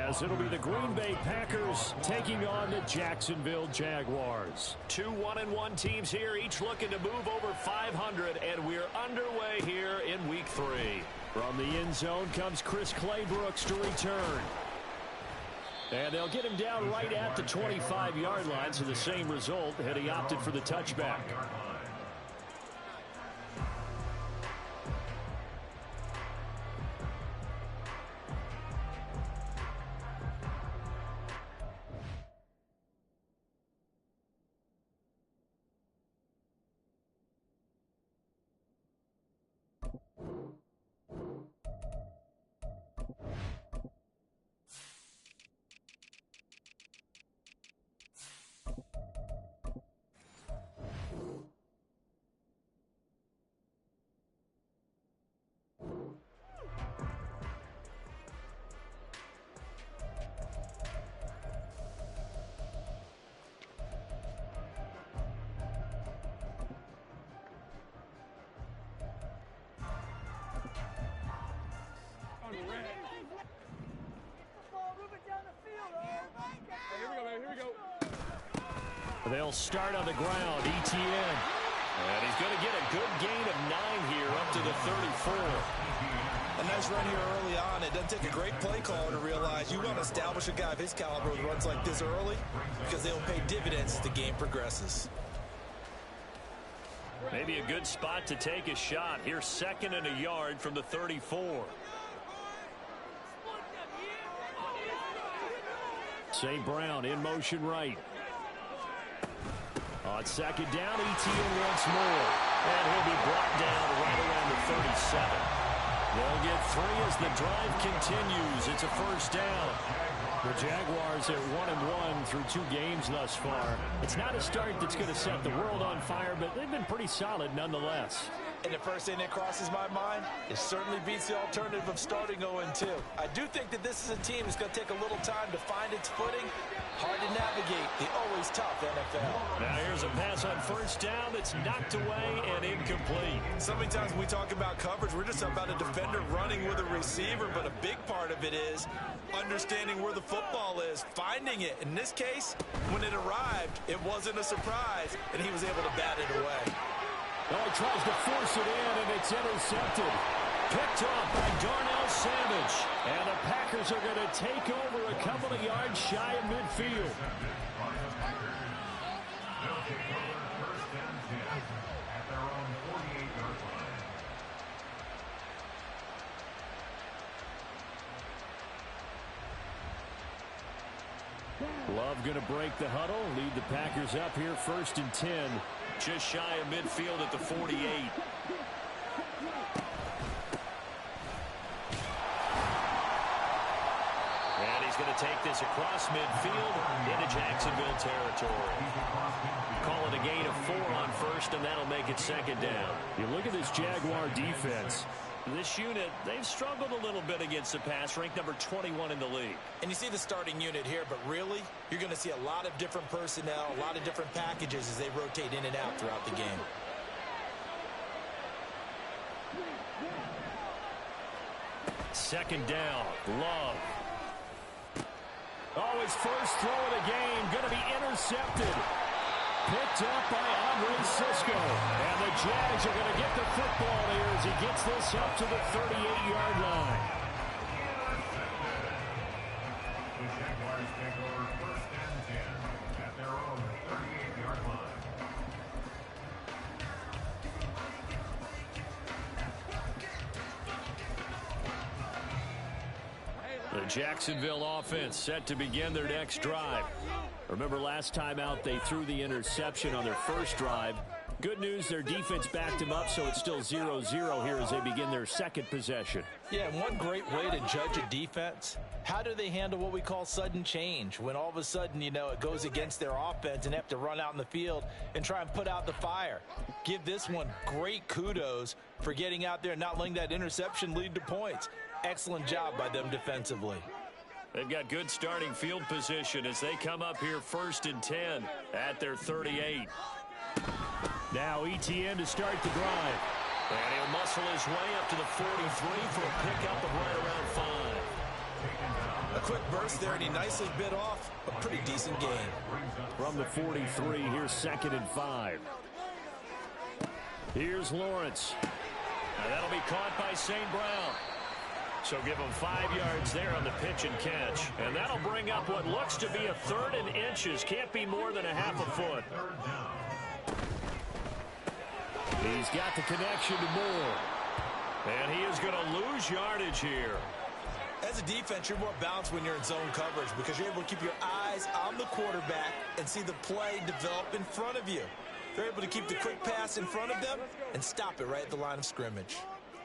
as it'll be the Green Bay Packers taking on the Jacksonville Jaguars. Two 1-1 teams here, each looking to move over 500, and we're underway here in Week 3. From the end zone comes Chris Claybrooks to return. And they'll get him down right at the 25-yard line, so the same result had he opted for the touchback. They'll start on the ground. ETN. And he's going to get a good gain of 9 here up to the 34. A nice run here early on. It doesn't take a great play caller to realize you want to establish a guy of his caliber with runs like this early because they'll pay dividends as the game progresses. Maybe a good spot to take a shot. Here's 2nd and a yard from the 34. St. Brown in motion right. On 2nd down, ETN once more. And he'll be brought down right around the 37. They'll get 3 as the drive continues. It's a first down. The Jaguars at 1-1 through 2 games thus far. It's not a start that's going to set the world on fire, but they've been pretty solid nonetheless. And the first thing that crosses my mind, it certainly beats the alternative of starting 0-2. I do think that this is a team that's going to take a little time to find its footing. Hard to navigate the always tough NFL. Now here's a pass on first down that's knocked away and incomplete. So many times when we talk about coverage, we're just about a defender running with a receiver, but a big part of it is understanding where the football is, finding it. In this case, when it arrived, it wasn't a surprise, and he was able to bat it away. Well, he tries to force it in, and it's intercepted. Picked up by Darnell Savage. And the Packers are going to take over a couple of yards shy of midfield. Love going to break the huddle, lead the Packers up here 1st and 10. Just shy of midfield at the 48. And he's going to take this across midfield into Jacksonville territory. Call it a gain of 4 on first, and that'll make it 2nd down. You look at this Jaguar defense. This unit, they've struggled a little bit against the pass, ranked number 21 in the league. And you see the starting unit here, but really, you're going to see a lot of different personnel, a lot of different packages as they rotate in and out throughout the game. Second down, Love. Oh, his first throw of the game, going to be intercepted. Picked up by Andre Cisco. And the Jags are going to get the football here as he gets this up to the 38-yard line. The Jaguars take over 1st and 10 at their own 38-yard line. The Jacksonville offense set to begin their next drive. Remember last time out they threw the interception on their first drive. Good news, their defense backed them up, so it's still 0-0 here as they begin their second possession. Yeah, and one great way to judge a defense, how do they handle what we call sudden change? When all of a sudden, you know, it goes against their offense and they have to run out in the field and try and put out the fire. Give this one great kudos for getting out there and not letting that interception lead to points. Excellent job by them defensively. They've got good starting field position as they come up here 1st and 10 at their 38. Now ETN to start the drive. And he'll muscle his way up to the 43 for a pickup of right around 5. A quick burst there, and he nicely bit off a pretty decent gain. From the 43, here's 2nd and 5. Here's Lawrence. And that'll be caught by St. Brown. So give him 5 yards there on the pitch and catch. And that'll bring up what looks to be a 3rd and inches. Can't be more than a half a foot. He's got the connection to Moore. And he is going to lose yardage here. As a defense, you're more balanced when you're in zone coverage because you're able to keep your eyes on the quarterback and see the play develop in front of you. They're able to keep the quick pass in front of them and stop it right at the line of scrimmage.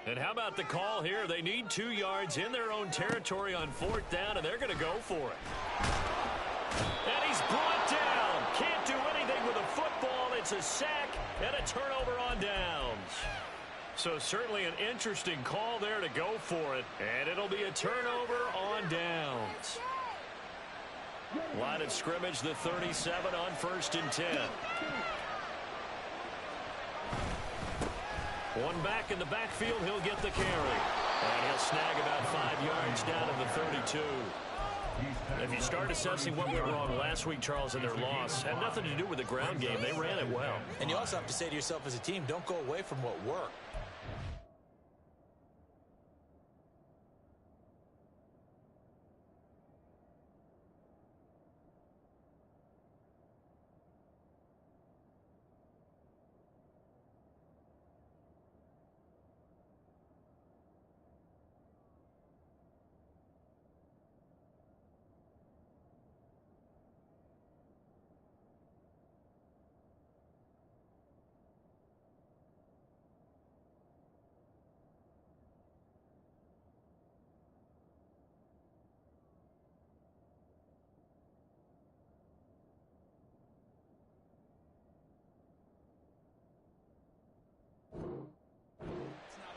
And how about the call here? They need 2 yards in their own territory on 4th down, and they're going to go for it. And he's brought down. Can't do anything with a football. It's a sack and a turnover on downs. So certainly an interesting call there to go for it. And it'll be a turnover on downs. Line of scrimmage, the 37 on 1st and 10. One back in the backfield, he'll get the carry. And he'll snag about 5 yards down in the 32. If you start assessing what went wrong last week, Charles, in their loss, had nothing to do with the ground game. They ran it well. And you also have to say to yourself as a team, don't go away from what worked.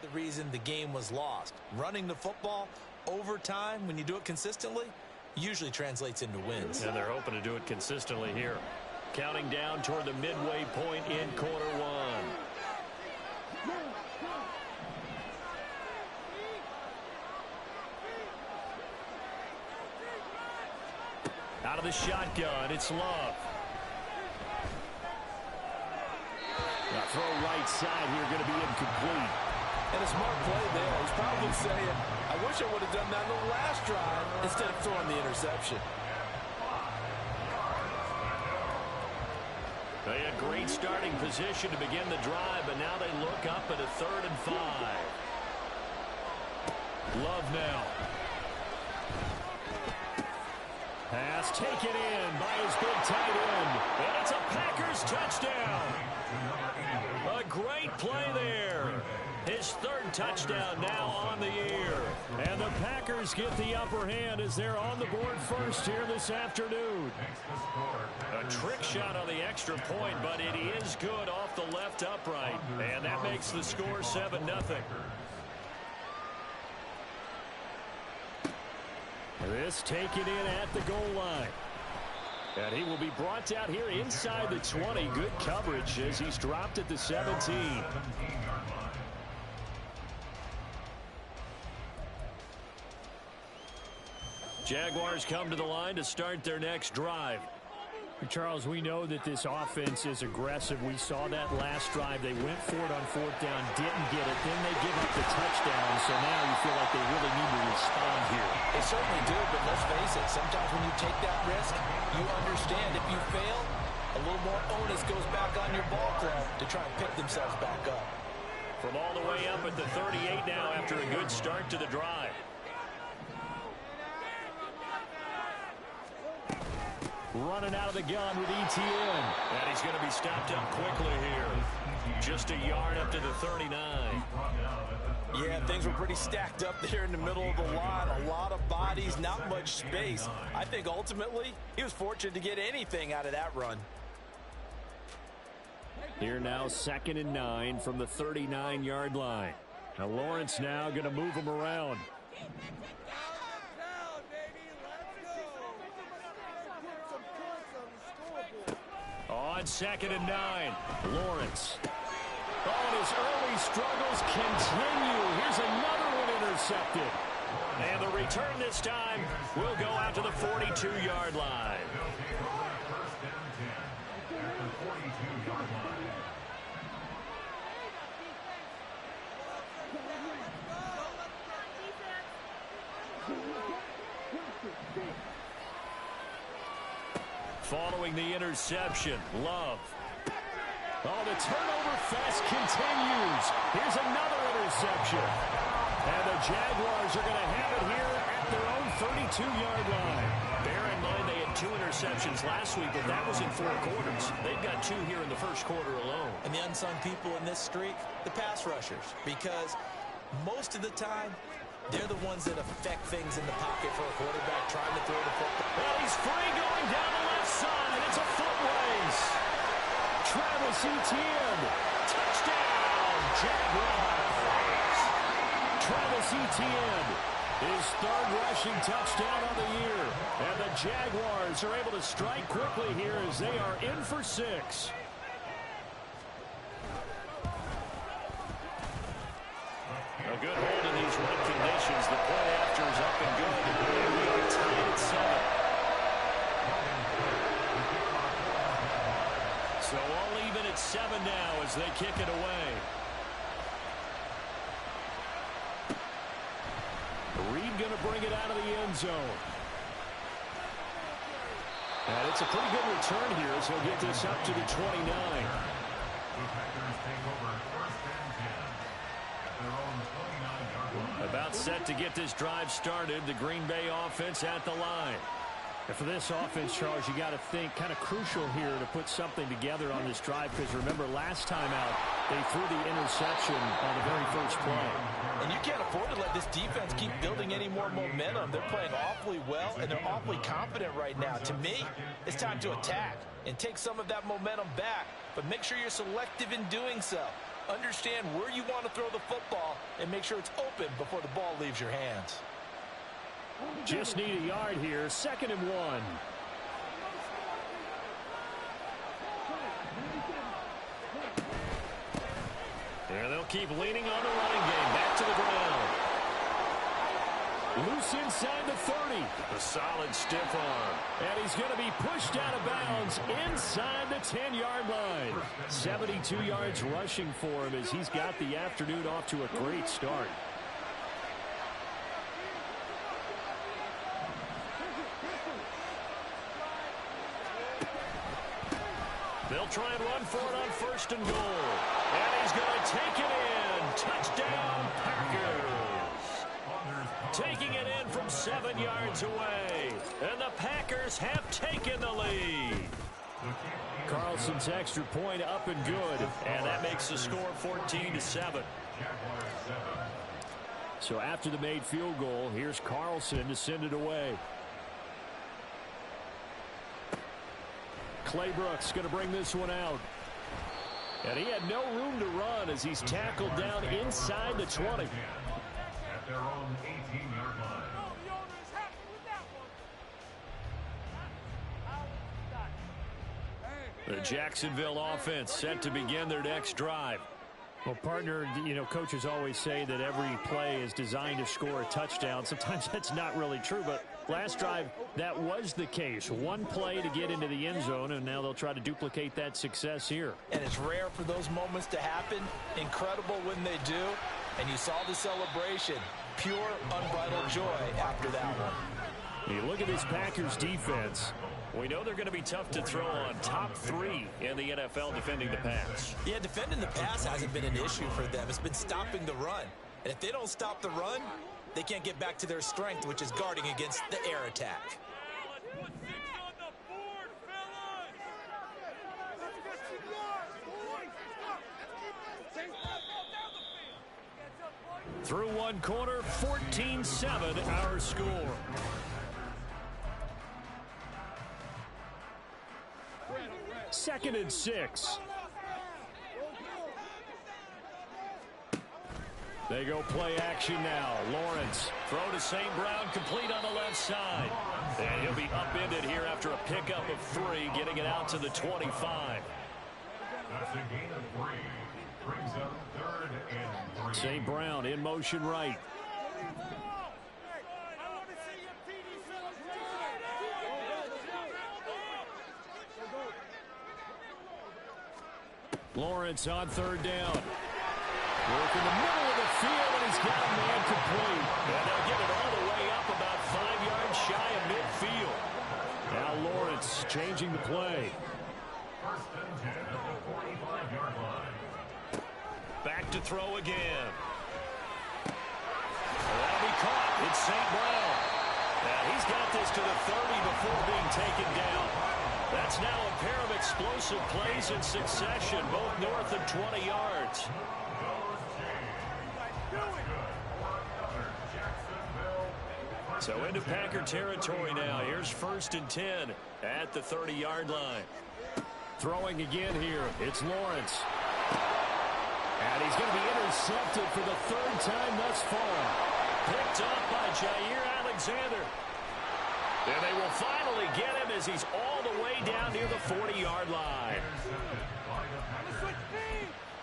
The reason the game was lost. Running the football over time, when you do it consistently, usually translates into wins. And they're hoping to do it consistently here. Counting down toward the midway point in quarter 1. Out of the shotgun, it's Love. Now throw right side here, going to be incomplete. And a smart play there. He's probably saying, I wish I would have done that in the last drive instead of throwing the interception. They had great starting position to begin the drive, but now they look up at a 3rd and 5. Love now. Pass taken in by his big tight end. And it's a Packers touchdown. A great play there. His 3rd touchdown now on the year. And the Packers get the upper hand as they're on the board first here this afternoon. A trick shot on the extra point, but it is good off the left upright. And that makes the score 7-0. This taken in at the goal line. And he will be brought out here inside the 20. Good coverage as he's dropped at the 17. Jaguars come to the line to start their next drive. Charles, we know that this offense is aggressive. We saw that last drive. They went for it on 4th down, didn't get it. Then they give up the touchdown. So now you feel like they really need to respond here. They certainly do, but let's face it. Sometimes when you take that risk, you understand if you fail, a little more onus goes back on your ball club to try and pick themselves back up. From all the way up at the 38 now after a good start to the drive. Running out of the gun with ETN. And he's going to be stopped up quickly here. Just a yard up to the 39. Yeah, things were pretty stacked up there in the middle of the line. A lot of bodies, not much space. I think ultimately he was fortunate to get anything out of that run. Here now 2nd and 9 from the 39-yard line. Now Lawrence now going to move him around. On 2nd and 9, Lawrence. Oh, and his early struggles continue. Here's another one intercepted. And the return this time will go out to the 42-yard line. First down 10 at the 42-yard line. Following the interception, Love. Oh, the turnover fest continues. Here's another interception. And the Jaguars are going to have it here at their own 32-yard line. Bear in mind they had 2 interceptions last week, but that was in 4 quarters. They've got 2 here in the first quarter alone. And the unsung people in this streak, the pass rushers, because most of the time, they're the ones that affect things in the pocket for a quarterback trying to throw the football. Well, he's free going down the left side. It's a foot race. Travis Etienne. Touchdown, Jaguars. Travis Etienne, his 3rd rushing touchdown of the year. And the Jaguars are able to strike quickly here as they are in for 6. A good hold in these wet conditions. The play after is up and good. And we are tied at 7. So all even at 7 now as they kick it away. Reed going to bring it out of the end zone. And it's a pretty good return here as he'll get this up to the 29. The Packers take over first and 10 at their own 29-yard line. About set to get this drive started. The Green Bay offense at the line. And for this offense, Charles, you got to think kind of crucial here to put something together on this drive, because remember last time out they threw the interception on the very first play. And you can't afford to let this defense keep building any more momentum. They're playing awfully well, and they're awfully confident right now. To me, it's time to attack and take some of that momentum back, but make sure you're selective in doing so. Understand where you want to throw the football and make sure it's open before the ball leaves your hands. Just need a yard here. 2nd and 1. And they'll keep leaning on the running game. Back to the ground. Loose inside the 30. A solid stiff arm. And he's going to be pushed out of bounds inside the 10-yard line. 72 yards rushing for him as he's got the afternoon off to a great start. They'll try and run for it on 1st and goal. And he's going to take it in. Touchdown, Packers. Taking it in from 7 yards away. And the Packers have taken the lead. Carlson's extra point up and good. And that makes the score 14-7. So after the made field goal, here's Carlson to send it away. Claybrooks going to bring this one out. And he had no room to run as he's tackled down inside the 20. At their own 18-yard line. The Jacksonville offense set to begin their next drive. Well, partner, you know, coaches always say that every play is designed to score a touchdown. Sometimes that's not really true, but last drive, that was the case. One play to get into the end zone, and now they'll try to duplicate that success here. And it's rare for those moments to happen. Incredible when they do. And you saw the celebration. Pure, unbridled joy after that one. You look at this Packers defense. We know they're going to be tough to throw on. Top 3 in the NFL defending the pass. Yeah, defending the pass hasn't been an issue for them. It's been stopping the run. And if they don't stop the run, they can't get back to their strength, which is guarding against the air attack. Through one quarter, 14-7 our score. Second and 6. They go play action now. Lawrence. Throw to St. Brown, complete on the left side. And he'll be upended here after a pickup of 3, getting it out to the 25. That's a gain of 3. Brings up 3rd and 3. St. Brown in motion right. Lawrence on third down. Work in the middle of the field, and he's got a man complete. And they'll get it all the way up about 5 yards shy of midfield. Now Lawrence changing the play. First and 10 at the 45-yard line. Back to throw again. That'll be caught. It's St. Brown. And he's got this to the 30 before being taken down. That's now a pair of explosive plays in succession, both north of 20 yards. So into Packer territory now. Here's first and 10 at the 30-yard line. Throwing again here. It's Lawrence. And he's going to be intercepted for the third time thus far. Picked up by Jair Alexander. And they will finally get him as he's all the way down near the 40-yard line.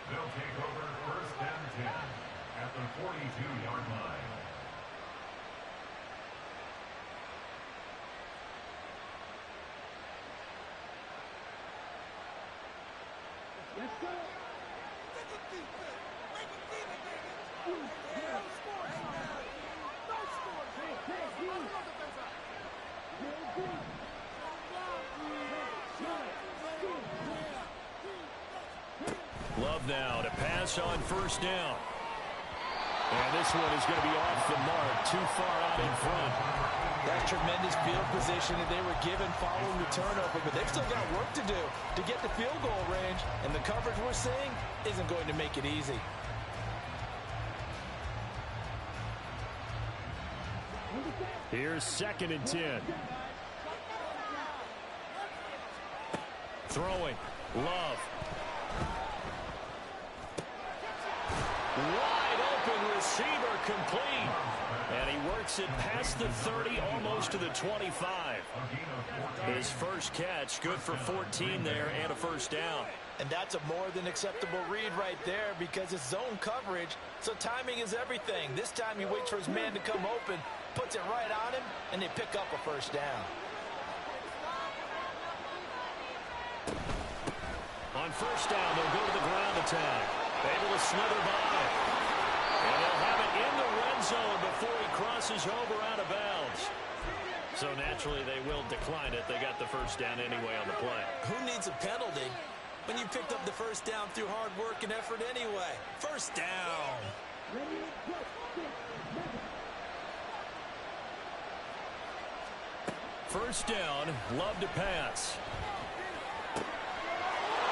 They'll take over first and 10 at the 42-yard line. Love now to pass on first down. And this one is going to be off the mark, too far out in front. That's tremendous field position that they were given following the turnover, but they've still got work to do to get the field goal range, and the coverage we're seeing isn't going to make it easy. Here's second and 10. Throwing. Love. Wide open receiver complete. And he works it past the 30, almost to the 25. His first catch, good for 14 there and a first down. And that's a more than acceptable read right there because it's zone coverage, so timing is everything. This time he waits for his man to come open, puts it right on him, and they pick up a first down. On first down, they'll go to the ground attack. Able to slither by. And they'll have it in the red zone before he crosses over out of bounds. So naturally they will decline it. They got the first down anyway on the play. Who needs a penalty when you picked up the first down through hard work and effort anyway? First down. First down, Love to pass.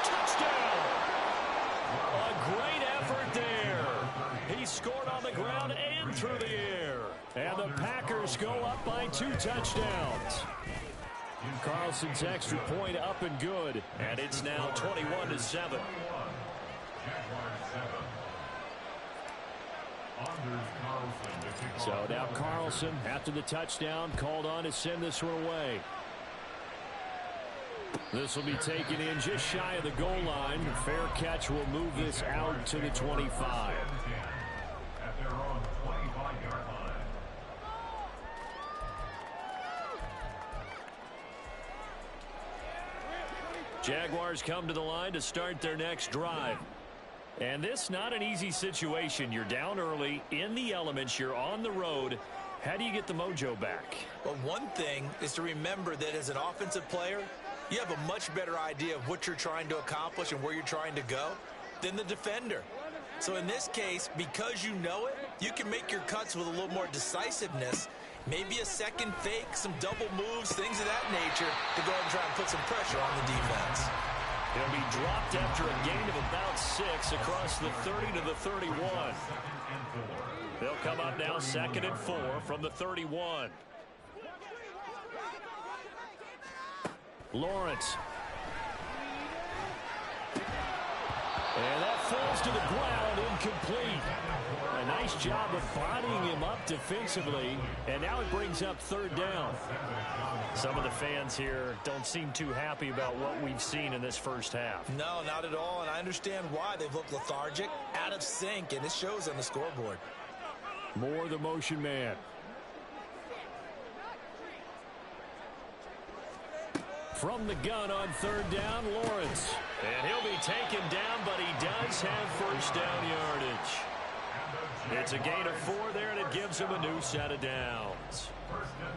Touchdown! A great effort there. He scored on the ground and through the air. And the Packers go up by 2 touchdowns. Carlson's extra point up and good. And it's now 21-7. So now Carlson, after the touchdown, called on to send this one away. This will be taken in just shy of the goal line. Fair catch will move this out to the 25. At their own 25-yard line. Jaguars come to the line to start their next drive. And this not an easy situation. You're down early, in the elements, you're on the road. How do you get the mojo back? Well, one thing is to remember that as an offensive player, you have a much better idea of what you're trying to accomplish and where you're trying to go than the defender. So in this case, because you know it, you can make your cuts with a little more decisiveness. Maybe a second fake, some double moves, things of that nature to go and try and put some pressure on the defense. He'll be dropped after a gain of about 6 across the 30 to the 31. They'll come up now 2nd and 4 from the 31. Lawrence. And that falls to the ground, incomplete. A nice job of bodying him up defensively, and now it brings up 3rd down. Some of the fans here don't seem too happy about what we've seen in this first half. No, not at all, and I understand why. They've looked lethargic, out of sync, and it shows on the scoreboard. More the motion man. From the gun on third down, Lawrence. And he'll be taken down, but he does have first down yardage. It's a gain of 4 there, and it gives him a new set of downs.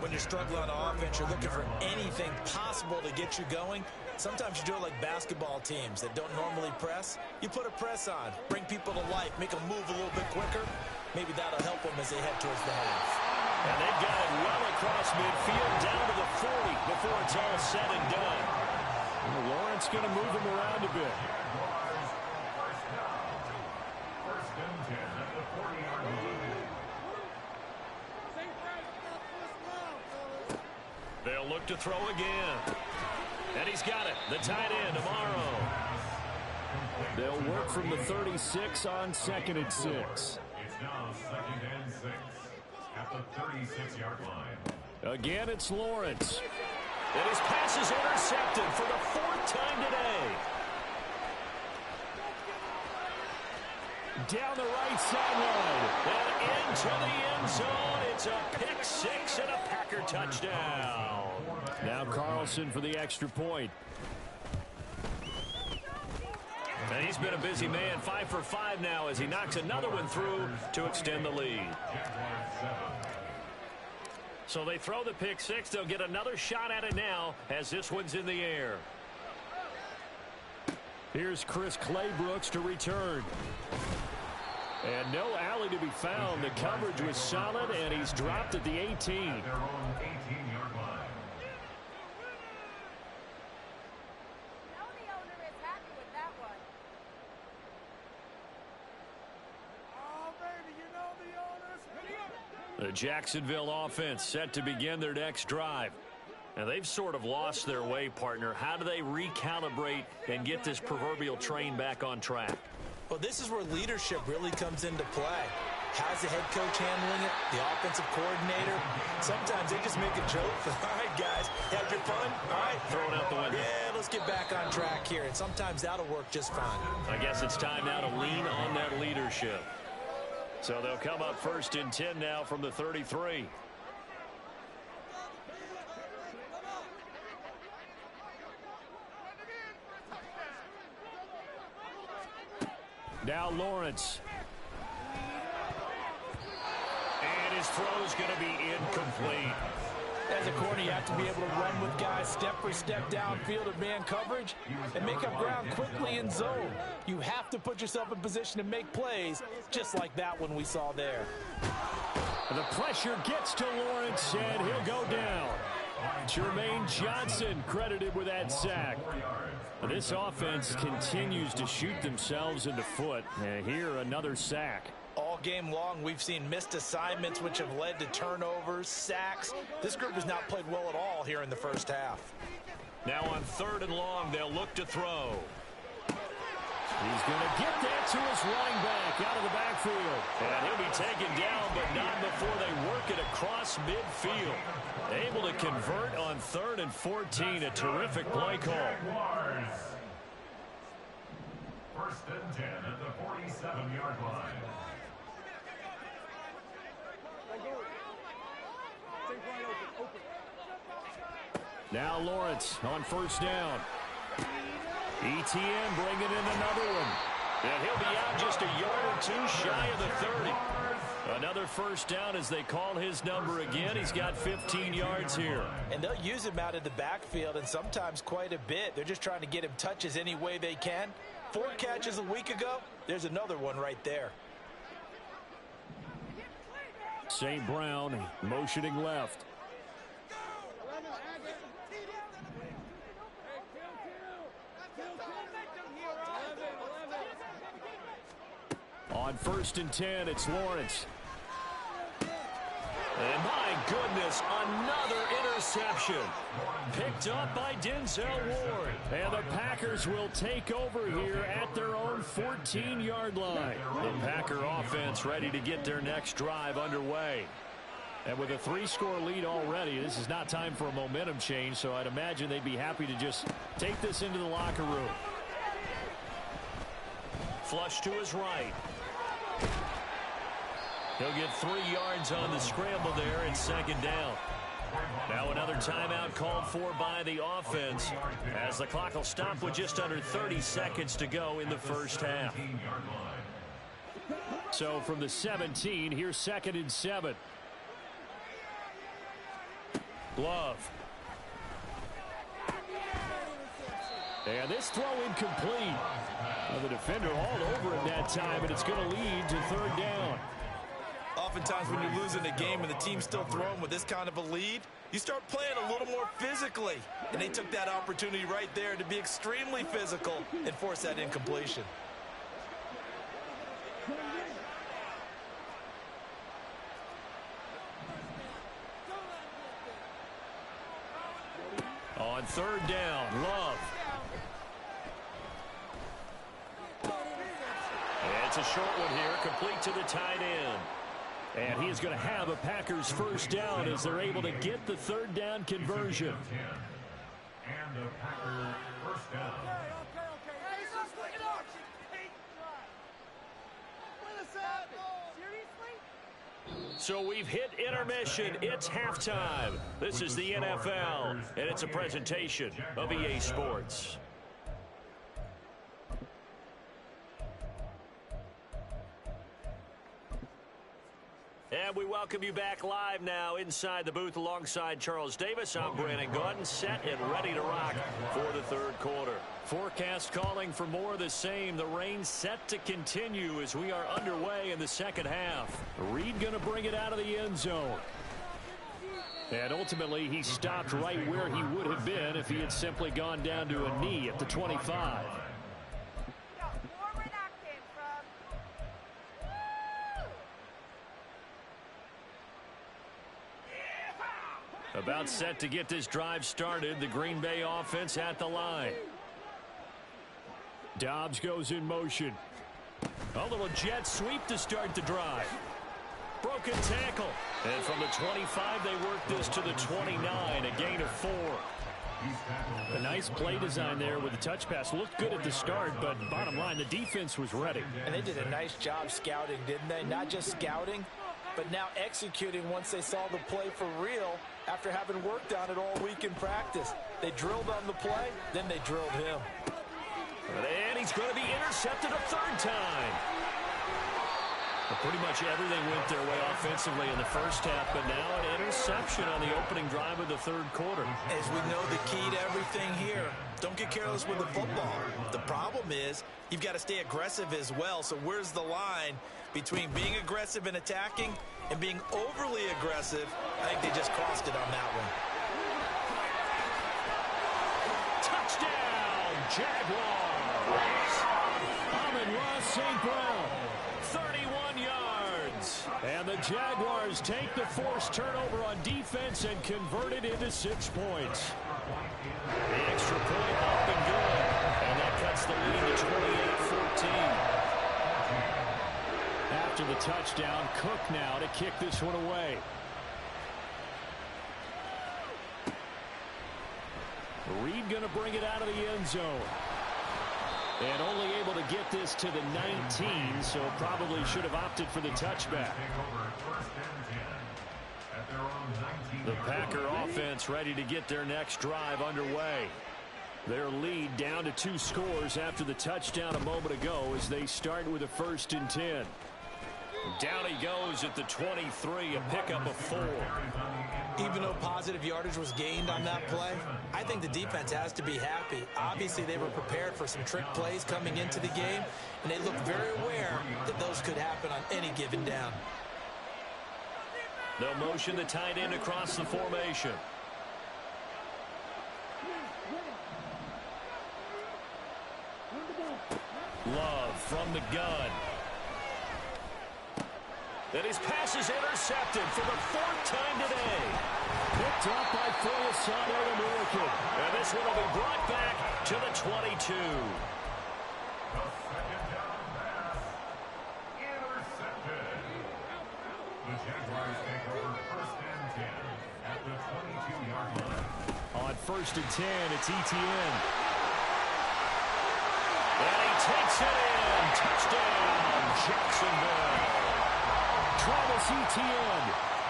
When you're struggling on offense, you're looking for anything possible to get you going. Sometimes you do it like basketball teams that don't normally press. You put a press on, bring people to life, make them move a little bit quicker. Maybe that'll help them as they head towards the half. And they've got it well across midfield down to the 40 before it's all said and done. Well, Lawrence going to move him around a bit. They'll look to throw again. And he's got it. The tight end, Amaro. They'll work from the 36 on 2nd and 6. It's now 2nd and 6 at the 36-yard line. Again, it's Lawrence. And his pass is intercepted for the 4th time today. Down the right sideline. And into the end zone. It's a pick 6 and a Packer touchdown. Now Carlson for the extra point. And he's been a busy man, 5 for 5 now as he knocks another one through to extend the lead. So they throw the pick 6. They'll get another shot at it now as this one's in the air. Here's Chris Claybrooks to return. And no alley to be found. The coverage was solid, and he's dropped at the 18. Their own 18-yard line. The Jacksonville offense set to begin their next drive. And they've sort of lost their way, partner. How do they recalibrate and get this proverbial train back on track? Well, this is where leadership really comes into play. How's the head coach handling it? The offensive coordinator? Sometimes they just make a joke. All right, guys, had your fun? All right. Throw it out the window. Yeah, let's get back on track here. And sometimes that'll work just fine. I guess it's time now to lean on that leadership. So they'll come up 1st and 10 now from the 33. Now Lawrence. And his throw's going to be incomplete. As a corner, you have to be able to run with guys step for step downfield of man coverage and make up ground quickly in zone. You have to put yourself in position to make plays, just like that one we saw there. The pressure gets to Lawrence, and he'll go down. Jermaine Johnson credited with that sack. This offense continues to shoot themselves in the foot. And here, another sack. All game long, we've seen missed assignments, which have led to turnovers, sacks. This group has not played well at all here in the first half. Now on 3rd and long, they'll look to throw. He's going to get that to his running back out of the backfield. And he'll be taken down, but not before they work it across midfield. Able to convert on 3rd and 14. A terrific play call. 1st and 10 at the 47-yard line. Now Lawrence on 1st down. ETN bringing in another one. And he'll be out just a yard or 2 shy of the 30. Another 1st down as they call his number again. He's got 15 yards here. And they'll use him out of the backfield, and sometimes quite a bit. They're just trying to get him touches any way they can. 4 catches a week ago. There's another one right there. St. Brown motioning left. On 1st and 10, it's Lawrence. And my goodness, another interception. Picked up by Denzel Ward. And the Packers will take over here at their own 14-yard line. The Packer offense ready to get their next drive underway. And with a 3-score lead already, this is not time for a momentum change, so I'd imagine they'd be happy to just take this into the locker room. Flush to his right. He'll get 3 yards on the scramble there. It's 2nd down. Now another timeout called for by the offense as the clock will stop with just under 30 seconds to go in the first half. So from the 17, here's 2nd and 7. Glove. And this throw incomplete. Well, the defender hauled over it that time, and it's going to lead to 3rd down. Oftentimes when you're losing a game and the team's still throwing with this kind of a lead, you start playing a little more physically. And they took that opportunity right there to be extremely physical and force that incompletion. On 3rd down, Love. It's a short one here, complete to the tight end. And he is going to have a Packers first down as they're able to get the 3rd down conversion. And the Packers first down. So we've hit intermission. It's halftime. This is the NFL, and it's a presentation of EA Sports. And we welcome you back live now inside the booth alongside Charles Davis. I'm Brandon Gaudin, set and ready to rock for the 3rd quarter. Forecast calling for more of the same. The rain set to continue as we are underway in the 2nd half. Reed going to bring it out of the end zone. And ultimately, he stopped right where he would have been if he had simply gone down to a knee at the 25. About set to get this drive started. The Green Bay offense at the line. Dobbs goes in motion. A little jet sweep to start the drive. Broken tackle. And from the 25, they work this to the 29, a gain of 4. A nice play design there with the touch pass. Looked good at the start, but bottom line, the defense was ready. And they did a nice job scouting, didn't they? Not just scouting, but now executing once they saw the play for real after having worked on it all week in practice. They drilled on the play, then they drilled him. And he's going to be intercepted a 3rd time. But pretty much everything went their way offensively in the first half, but now an interception on the opening drive of the 3rd quarter. As we know, the key to everything here, don't get careless with the football. The problem is you've got to stay aggressive as well. So where's the line between being aggressive and attacking and being overly aggressive? I think they just crossed it on that one. Touchdown, Jaguars! Amon-Ra St. Brown, 31 yards. And the Jaguars take the forced turnover on defense and convert it into 6 points. The extra point up and good. And that cuts the lead to 28-14. After the touchdown, Cook now to kick this one away. Reed going to bring it out of the end zone. And only able to get this to the 19, so probably should have opted for the touchback. The Packer offense ready to get their next drive underway. Their lead down to 2 scores after the touchdown a moment ago as they start with a 1st and 10. Down he goes at the 23, a pickup of 4. Even though positive yardage was gained on that play, I think the defense has to be happy. Obviously, they were prepared for some trick plays coming into the game, and they looked very aware that those could happen on any given down. They'll motion the tight end across the formation. Love from the gun. And his pass is intercepted for the 4th time today. Picked up by Foyesano American. And this one will be brought back to the 22. The 2nd down pass intercepted. The Jaguars take over 1st and 10 at the 22-yard line. On 1st and 10, it's Etienne. And he takes it in. Touchdown, Jacksonville. Travis Etienne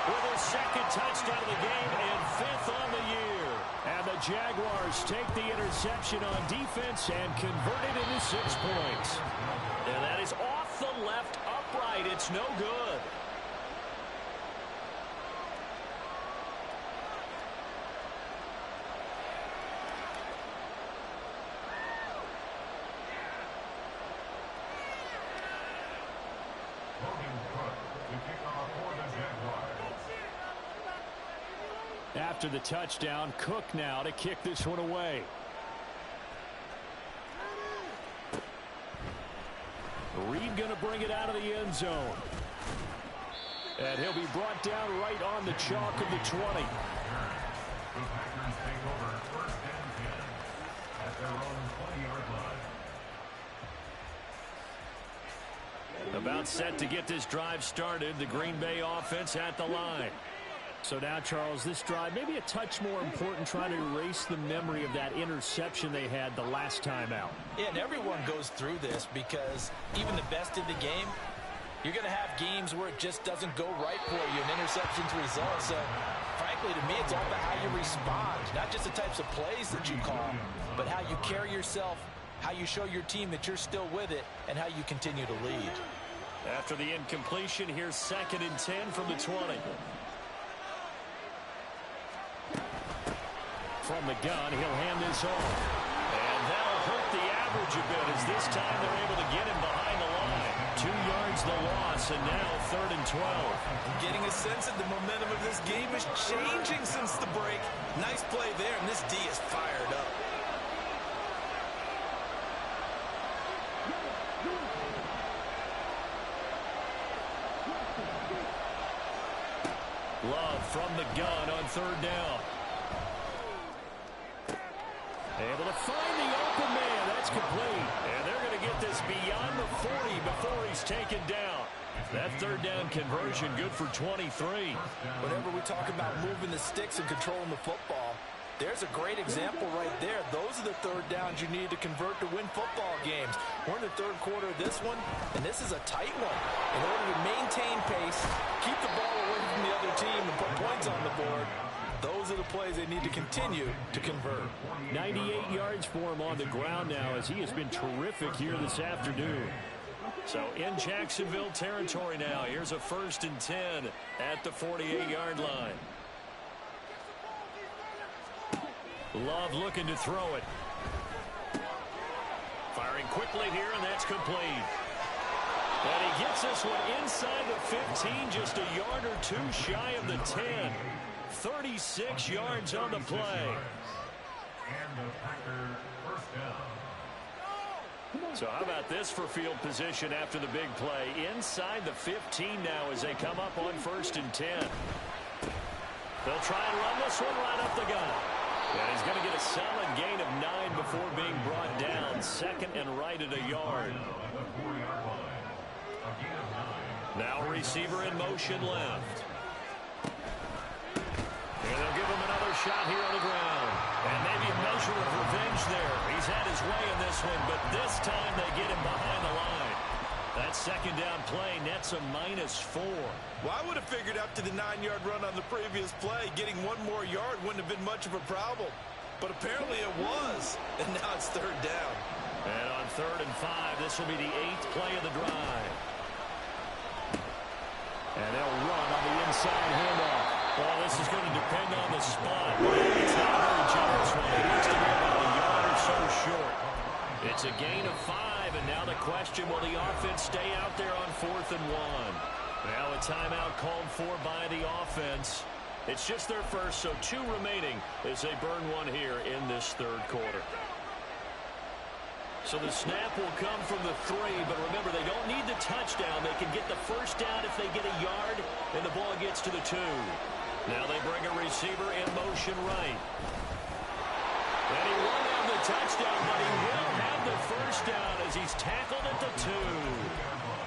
with his second touchdown of the game and 5th on the year. And the Jaguars take the interception on defense and convert it into 6 points. And that is off the left upright. It's no good. After the touchdown, Cook now to kick this one away. Reed going to bring it out of the end zone. And he'll be brought down right on the chalk of the 20. The Packers take over 1st and 10 at their own 20-yard line. About set to get this drive started. The Green Bay offense at the line. So now, Charles, this drive maybe a touch more important, trying to erase the memory of that interception they had the last time out. Yeah, and everyone goes through this because even the best in the game, you're going to have games where it just doesn't go right for you, and interceptions result. So, frankly, to me, it's all about how you respond, not just the types of plays that you call, but how you carry yourself, how you show your team that you're still with it, and how you continue to lead. After the incompletion, here's 2nd and 10 from the 20. From the gun, he'll hand this off. And that'll hurt the average a bit, as this time they're able to get him behind the line. 2 yards the loss, and now 3rd and 12. I'm getting a sense that the momentum of this game is changing since the break. Nice play there, and this D is fired up. Love from the gun on 3rd down. Able to find the open man. That's complete. And they're going to get this beyond the 40 before he's taken down. That 3rd down conversion good for 23. Whenever we talk about moving the sticks and controlling the football, there's a great example right there. Those are the 3rd downs you need to convert to win football games. We're in the 3rd quarter of this one, and this is a tight one. In order to maintain pace, keep the ball away from the other team, and put points on the board, those are the plays they need to continue to convert. 98 yards for him on the ground now, as he has been terrific here this afternoon. So in Jacksonville territory now. Here's a 1st and 10 at the 48-yard line. Love looking to throw it. Firing quickly here, and that's complete. And he gets this one inside the 15, just a yard or 2 shy of the 10. 36 yards on the play. And the Packer 1st down. So how about this for field position after the big play? Inside the 15 now as they come up on 1st and 10. They'll try and run this one right up the gut. And he's going to get a solid gain of 9 before being brought down. 2nd and right at a yard. Now a receiver in motion left. And they'll give him another shot here on the ground. And maybe a measure of revenge there. He's had his way in this one, but this time they get him behind the line. That 2nd down play nets a -4. Well, I would have figured up to the 9-yard run on the previous play. Getting 1 more yard wouldn't have been much of a problem. But apparently it was. And now it's 3rd down. And on 3rd and 5, this will be the 8th play of the drive. And they'll run on the inside handoff. Well, this is going to depend on the spot. It's not a very generous one. It needs to be about a yard or so short. It's a gain of 5, and now the question, will the offense stay out there on 4th and 1? Now a timeout called for by the offense. It's just their first, so 2 remaining as they burn one here in this 3rd quarter. So the snap will come from the 3, but remember, they don't need the touchdown. They can get the 1st down if they get a yard, and the ball gets to the 2. Now they bring a receiver in motion right. And he won't have the touchdown, but he will have the 1st down as he's tackled at the 2.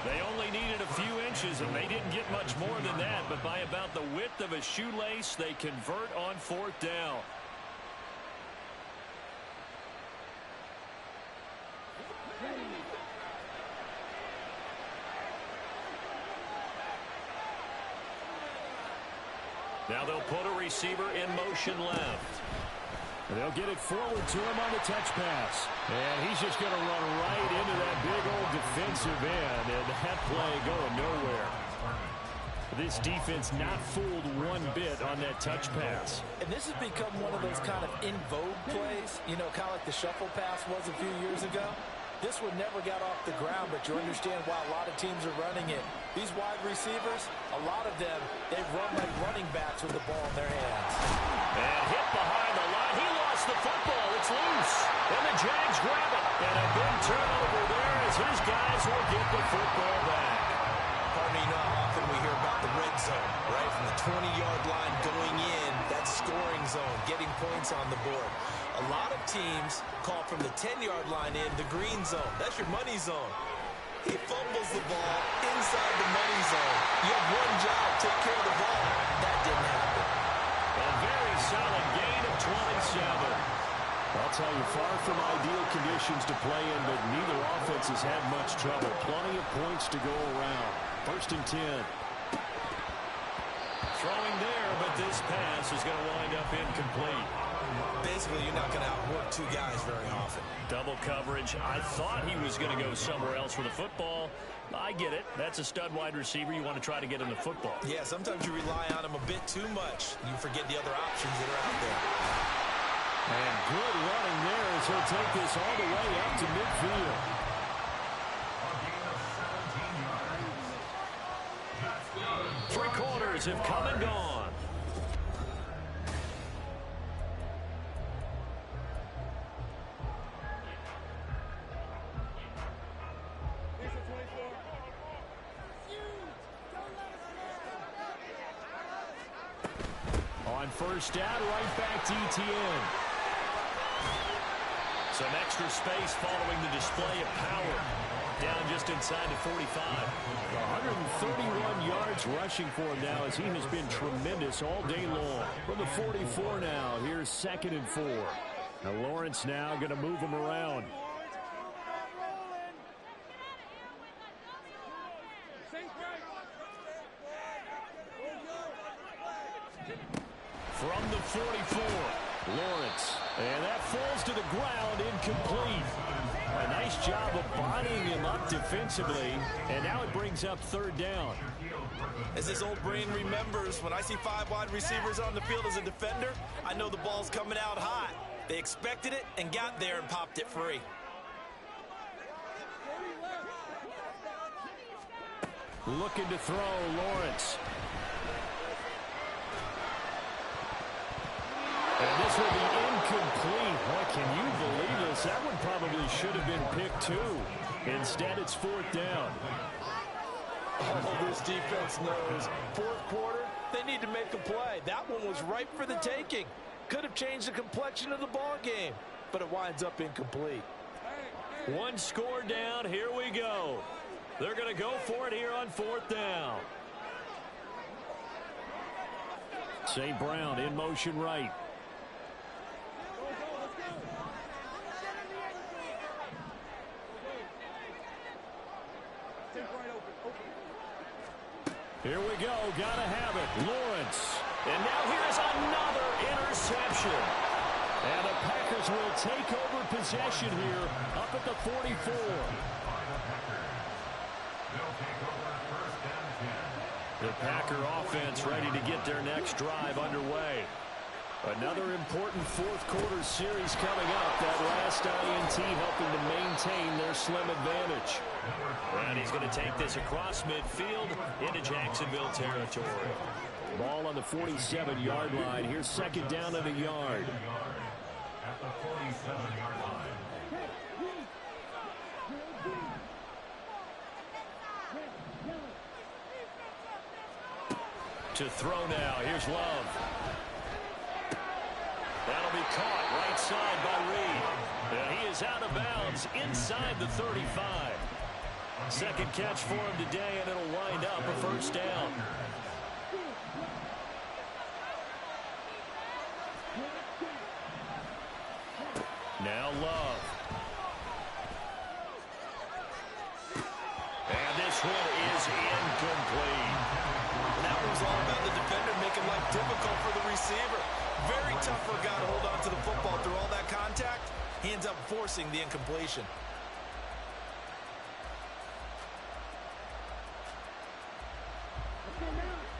They only needed a few inches, and they didn't get much more than that, but by about the width of a shoelace, they convert on 4th down. Now they'll put a receiver in motion left. They'll get it forward to him on the touch pass. And he's just going to run right into that big old defensive end. And that play going nowhere. This defense not fooled one bit on that touch pass. And this has become one of those kind of in vogue plays, you know, kind of like the shuffle pass was a few years ago. This one never got off the ground, but you understand why a lot of teams are running it. These wide receivers, a lot of them, they run like running backs with the ball in their hands. And hit behind the line. He lost the football. It's loose. And the Jags grab it. And a big turnover there as his guys will get the football back. Partner, you know how often we hear about the red zone, right? From the 20-yard line going in, that scoring zone, getting points on the board. A lot of teams call from the 10-yard line in the green zone. That's your money zone. He fumbles the ball inside the money zone. You have one job, take care of the ball. That didn't happen. A very solid gain of 27. I'll tell you, far from ideal conditions to play in, but neither offense has had much trouble. Plenty of points to go around. 1st and 10. Throwing there, but this pass is going to wind up incomplete. Basically, you're not going to outwork two guys very often. Double coverage. I thought he was going to go somewhere else with the football. I get it. That's a stud wide receiver. You want to try to get him the football. Yeah, sometimes you rely on him a bit too much. You forget the other options that are out there. And good running there as he'll take this all the way up to midfield. Three quarters have come and gone. On 1st down, right back to ETN. Some extra space following the display of power. Down just inside the 45. 131 yards rushing for him now as he has been tremendous all day long. From the 44 now, here's 2nd and 4. Now Lawrence now going to move him around. From the 44, Lawrence. And that falls to the ground, incomplete. A nice job of bodying him up defensively. And now it brings up 3rd down. As his old brain remembers, when I see 5 wide receivers on the field as a defender, I know the ball's coming out hot. They expected it and got there and popped it free. Looking to throw, Lawrence. And this will be incomplete. Boy, can you believe this? That one probably should have been picked too. Instead, it's 4th down. Oh, this defense knows. 4th quarter, they need to make a play. That one was ripe for the taking. Could have changed the complexion of the ball game, but it winds up incomplete. One score down. Here we go. They're going to go for it here on 4th down. St. Brown in motion right. Here we go. Gotta have it. Lawrence. And now here's another interception. And the Packers will take over possession here up at the 44. The Packer offense ready to get their next drive underway. Another important 4th quarter series coming up. That last INT helping to maintain their slim advantage. And he's going to take this across midfield into Jacksonville territory. Ball on the 47-yard line. Here's 2nd down and a yard. At the 47-yard line. To throw now. Here's Love. That'll be caught right side by Reed. And he is out of bounds inside the 35. 2nd catch for him today, and it'll wind up a 1st down. Now Love. And this one is incomplete. That was all about the defender making life difficult for the receiver. Very tough for a guy to hold on to the football through all that contact. He ends up forcing the incompletion.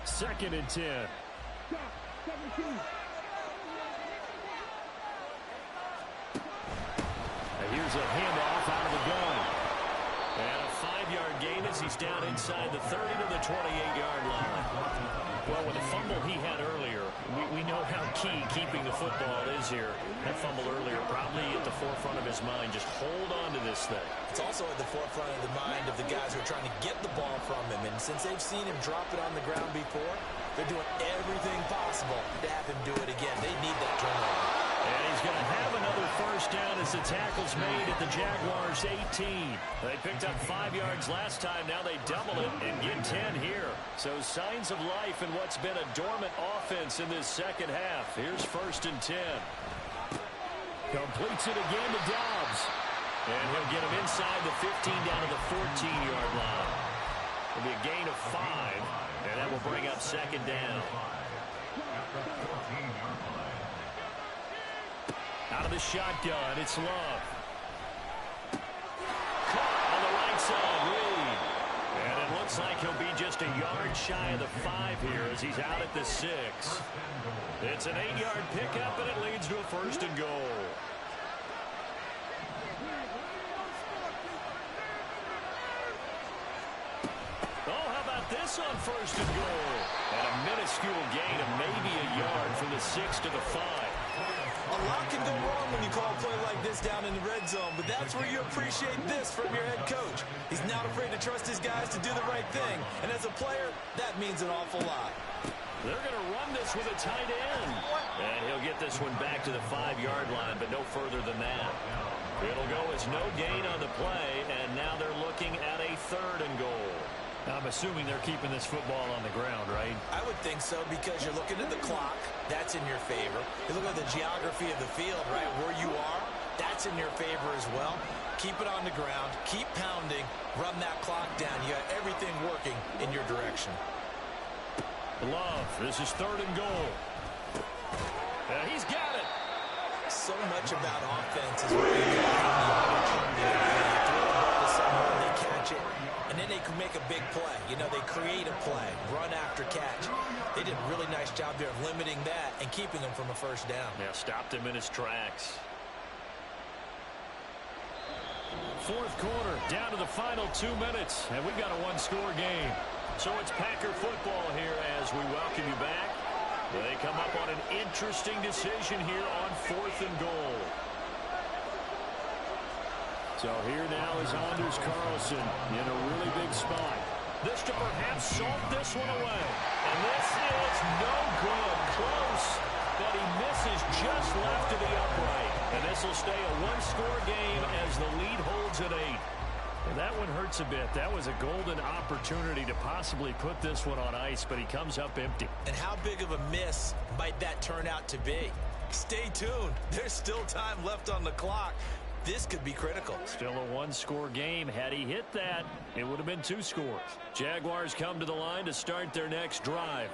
Second and 10. Here's a handoff out of the gun. And a 5-yard gain as he's down inside the 30 to the 28-yard line. Well, with the fumble he had earlier, we know how key keeping the football is here. That fumble earlier probably at the forefront of his mind. Just hold on to this thing. It's also at the forefront of the mind of the guys who are trying to get the ball from him. And since they've seen him drop it on the ground before, they're doing everything possible to have him do it again. They need that turnover. And he's going to have another first down as the tackle's made at the Jaguars' 18. They picked up 5 yards last time. Now they double it and get 10 here. So signs of life in what's been a dormant offense in this second half. Here's first and 10. Completes it again to Dobbs. And he'll get him inside the 15 down to the 14-yard line. It'll be a gain of 5, and that will bring up second down. Out of the shotgun, it's Love. Caught on the right side, Reed. And it looks like he'll be just a yard shy of the 5 here as he's out at the 6. It's an 8-yard pickup, and it leads to a first and goal. Oh, how about this on first and goal? And a minuscule gain of maybe a yard from the 6 to the 5. A lot can go wrong when you call a play like this down in the red zone, but that's where you appreciate this from your head coach. He's not afraid to trust his guys to do the right thing, and as a player, that means an awful lot. They're going to run this with a tight end. And he'll get this one back to the 5-yard line, but no further than that. It'll go as no gain on the play, and now they're looking at a third and goal. I'm assuming they're keeping this football on the ground, right? I would think so, because you're looking at the clock. That's in your favor. You look at the geography of the field, right, where you are. That's in your favor as well. Keep it on the ground. Keep pounding. Run that clock down. You got everything working in your direction. Love, this is third and goal. He's got it. So much about offense is where you get the throw the ball to someone, they catch it, and then they can make a big play. You know, they create a play, run after catch. They did a really nice job there of limiting that and keeping him from a first down. Yeah, stopped him in his tracks. Fourth quarter, down to the final 2 minutes, and we've got a one-score game. So it's Packer football here as we welcome you back. They come up on an interesting decision here on fourth and goal. So here now is Anders Carlson in a really big spot. This to perhaps salt this one away. And this is no good. Close. But he misses just left of the upright. And this will stay a one-score game as the lead holds at 8. Well, that one hurts a bit. That was a golden opportunity to possibly put this one on ice, but he comes up empty. And how big of a miss might that turn out to be? Stay tuned. There's still time left on the clock. This could be critical. Still a one-score game. Had he hit that, it would have been 2 scores. Jaguars come to the line to start their next drive.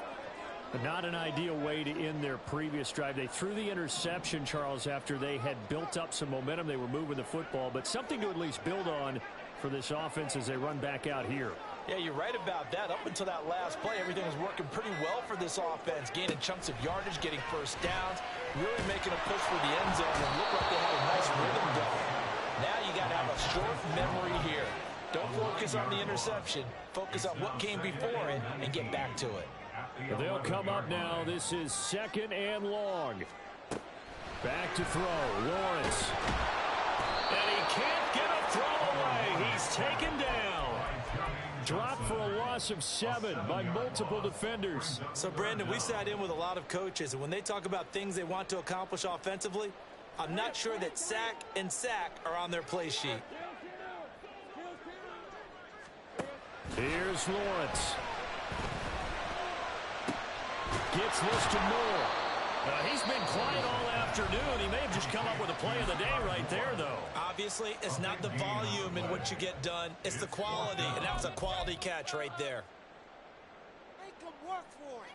But not an ideal way to end their previous drive. They threw the interception, Charles, after they had built up some momentum. They were moving the football, but something to at least build on for this offense as they run back out here. Yeah, you're right about that. Up until that last play, everything was working pretty well for this offense, gaining chunks of yardage, getting first downs, really making a push for the end zone, and looked like they had a nice rhythm going. Now you got to have a short memory here. Don't focus on the interception. Focus on what came before it and get back to it. They'll come up now. This is second and long. Back to throw. Lawrence. And he can't get a throw away. He's taken down. Dropped for a loss of 7 by multiple defenders. So, Brandon, we sat in with a lot of coaches, and when they talk about things they want to accomplish offensively, I'm not sure that sack and sack are on their play sheet. Here's Lawrence. Gets this to Moore. He's been quiet all afternoon. He may have just come up with a play of the day right there, though. Obviously, it's not the volume in what you get done. It's the quality, and that was a quality catch right there. Make them work for it.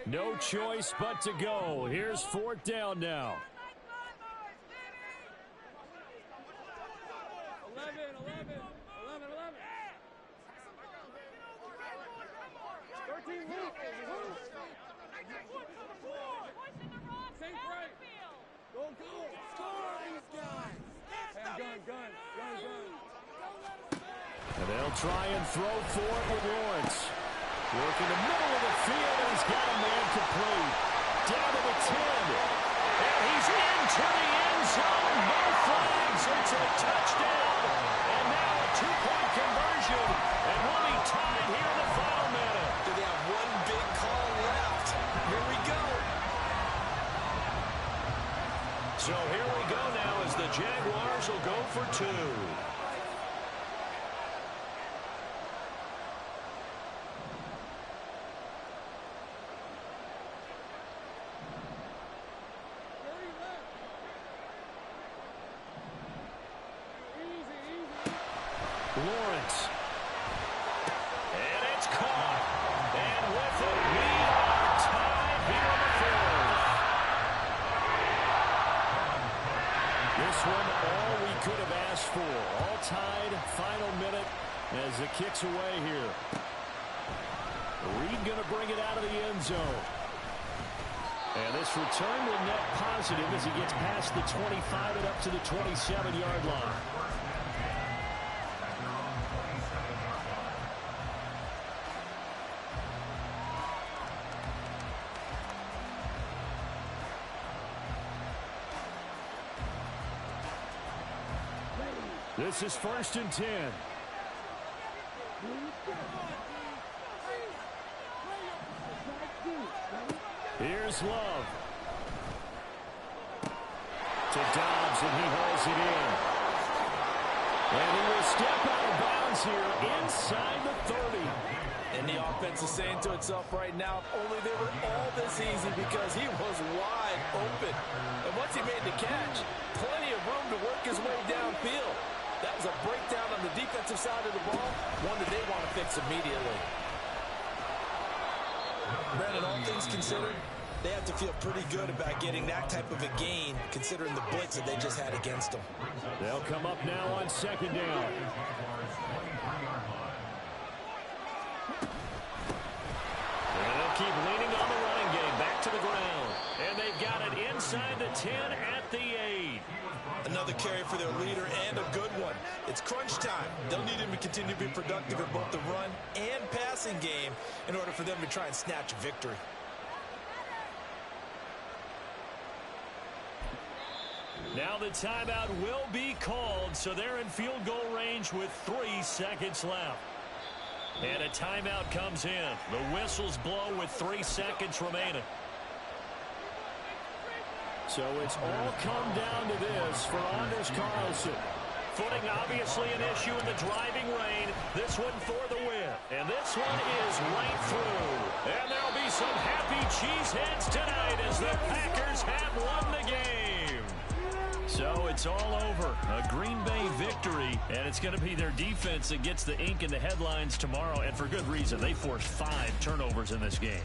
No choice but to go. Here's 4th down now. 11. And they'll try and throw for it with Lawrence. Working the middle of the field, and he's got a man complete. Down to the 10. And he's into the end zone. No flags. It's a touchdown. And now a 2-point conversion. And we'll be tied here in the final minute. Do they have one big call left? Here we go. So here we go now as the Jaguars will go for 2. Lawrence. And it's caught. And with it, we are tied here in the 4th. This one, all we could have asked for. All tied, final minute as it kicks away here. Reed going to bring it out of the end zone. And this return will net positive as he gets past the 25 and up to the 27-yard line. This is 1st and 10. Here's Love. To Dobbs, and he hauls it in. And he will step out of bounds here inside the 30. And the offense is saying to itself right now, if only they were all this easy, because he was wide open. And once he made the catch, plenty of room to work his way downfield. That was a breakdown on the defensive side of the ball, one that they want to fix immediately. Brandon, all things considered, they have to feel pretty good about getting that type of a gain, considering the blitz that they just had against them. They'll come up now on 2nd down. And they'll keep leaning on the running game, back to the ground. And they've got it inside the 10 at the 8. Another carry for their leader, and a good one. It's crunch time. They'll need him to continue to be productive in both the run and passing game in order for them to try and snatch a victory. Now the timeout will be called, so they're in field goal range with 3 seconds left. And a timeout comes in. The whistles blow with 3 seconds remaining. So it's all come down to this for Anders Carlson. Footing obviously an issue in the driving rain. This one for the win. And this one is right through. And there'll be some happy cheeseheads tonight as the Packers have won the game. So it's all over. A Green Bay victory. And it's going to be their defense that gets the ink in the headlines tomorrow. And for good reason. They forced 5 turnovers in this game.